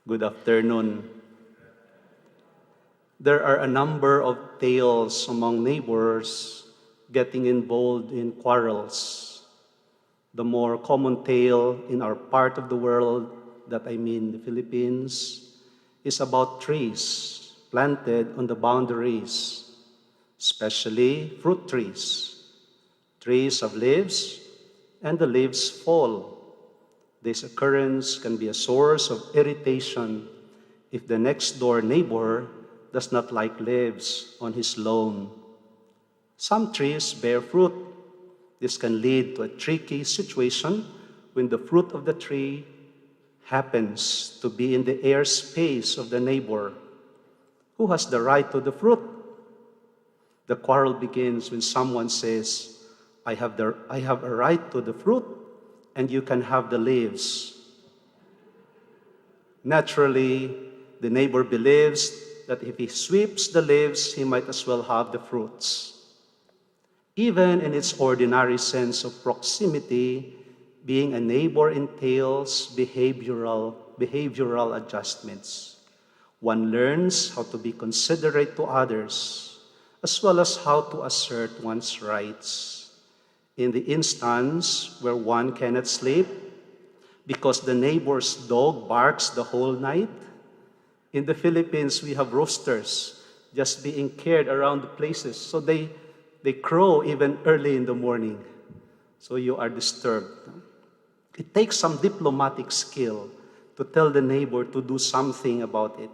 Good afternoon. There are a number of tales among neighbors getting involved in quarrels. The more common tale in our part of the world, that I mean the Philippines, is about trees planted on the boundaries, especially fruit trees. Trees have leaves, and the leaves fall. This occurrence can be a source of irritation if the next door neighbor does not like leaves on his lawn. Some trees bear fruit. This can lead to a tricky situation when the fruit of the tree happens to be in the airspace of the neighbor. Who has the right to the fruit? The quarrel begins when someone says, I have a right to the fruit, and you can have the leaves. Naturally, the neighbor believes that if he sweeps the leaves, he might as well have the fruits. Even in its ordinary sense of proximity, being a neighbor entails behavioral adjustments. One learns how to be considerate to others, as well as how to assert one's rights. In the instance where one cannot sleep because the neighbor's dog barks the whole night, in the Philippines, we have roosters just being carried around the places. So they crow even early in the morning. So you are disturbed. It takes some diplomatic skill to tell the neighbor to do something about it.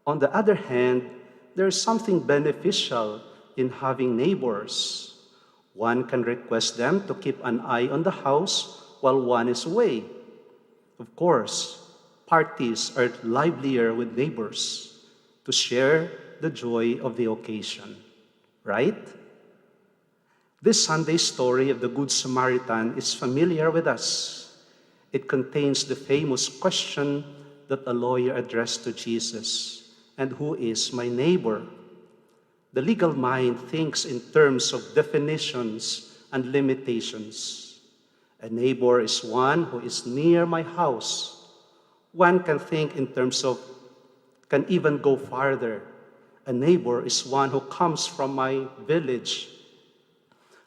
On the other hand, there is something beneficial in having neighbors. One can request them to keep an eye on the house while one is away. Of course, parties are livelier with neighbors to share the joy of the occasion, right? This Sunday story of the Good Samaritan is familiar with us. It contains the famous question that a lawyer addressed to Jesus, and who is my neighbor? The legal mind thinks in terms of definitions and limitations. A neighbor is one who is near my house. One can think in terms of, can even go farther. A neighbor is one who comes from my village.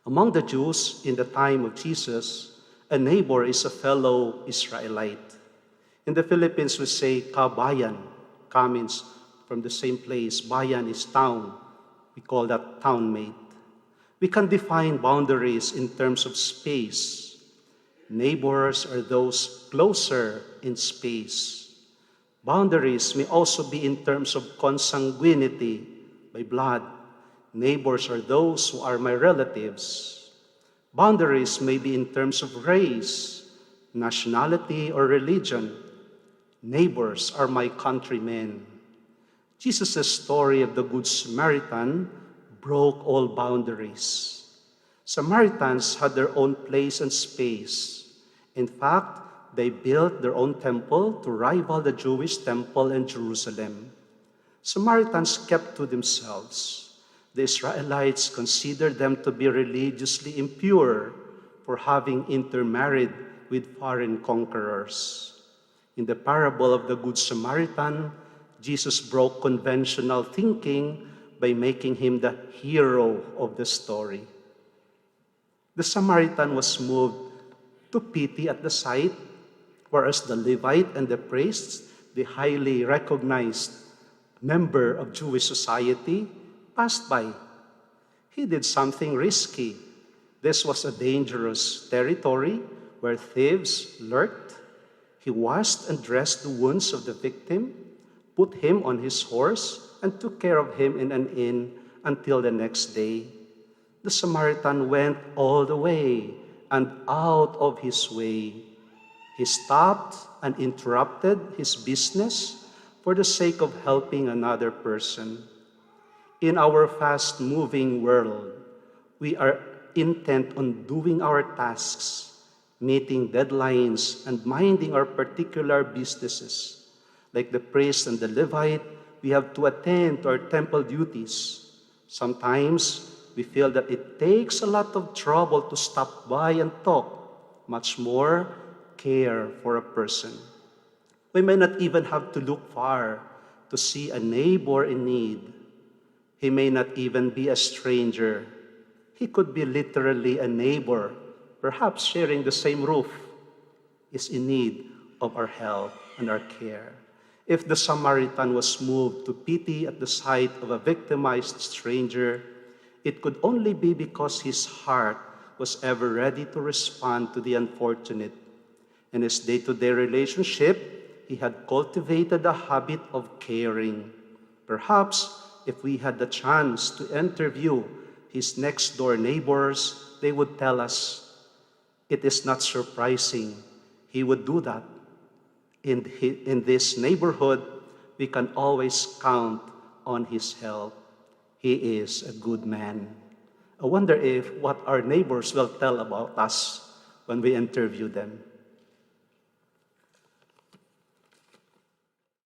Among the Jews in the time of Jesus, a neighbor is a fellow Israelite. In the Philippines, we say kabayan. Ka means from the same place. Bayan is town. We call that townmate. We can define boundaries in terms of space. Neighbors are those closer in space. Boundaries may also be in terms of consanguinity, by blood. Neighbors are those who are my relatives. Boundaries may be in terms of race, nationality, or religion. Neighbors are my countrymen. Jesus' story of the Good Samaritan broke all boundaries. Samaritans had their own place and space. In fact, they built their own temple to rival the Jewish temple in Jerusalem. Samaritans kept to themselves. The Israelites considered them to be religiously impure for having intermarried with foreign conquerors. In the parable of the Good Samaritan, Jesus broke conventional thinking by making him the hero of the story. The Samaritan was moved to pity at the sight, whereas the Levite and the priest, the highly recognized member of Jewish society, passed by. He did something risky. This was a dangerous territory where thieves lurked. He washed and dressed the wounds of the victim, put him on his horse, and took care of him in an inn until the next day. The Samaritan went all the way and out of his way. He stopped and interrupted his business for the sake of helping another person. In our fast-moving world, we are intent on doing our tasks, meeting deadlines, and minding our particular businesses. Like the priest and the Levite, we have to attend to our temple duties. Sometimes, we feel that it takes a lot of trouble to stop by and talk, much more care for a person. We may not even have to look far to see a neighbor in need. He may not even be a stranger. He could be literally a neighbor, perhaps sharing the same roof, is in need of our help and our care. If the Samaritan was moved to pity at the sight of a victimized stranger, it could only be because his heart was ever ready to respond to the unfortunate. In his day-to-day relationship, he had cultivated a habit of caring. Perhaps if we had the chance to interview his next-door neighbors, they would tell us, it is not surprising he would do that. In this neighborhood, we can always count on his help. He is a good man. I wonder if what our neighbors will tell about us when we interview them.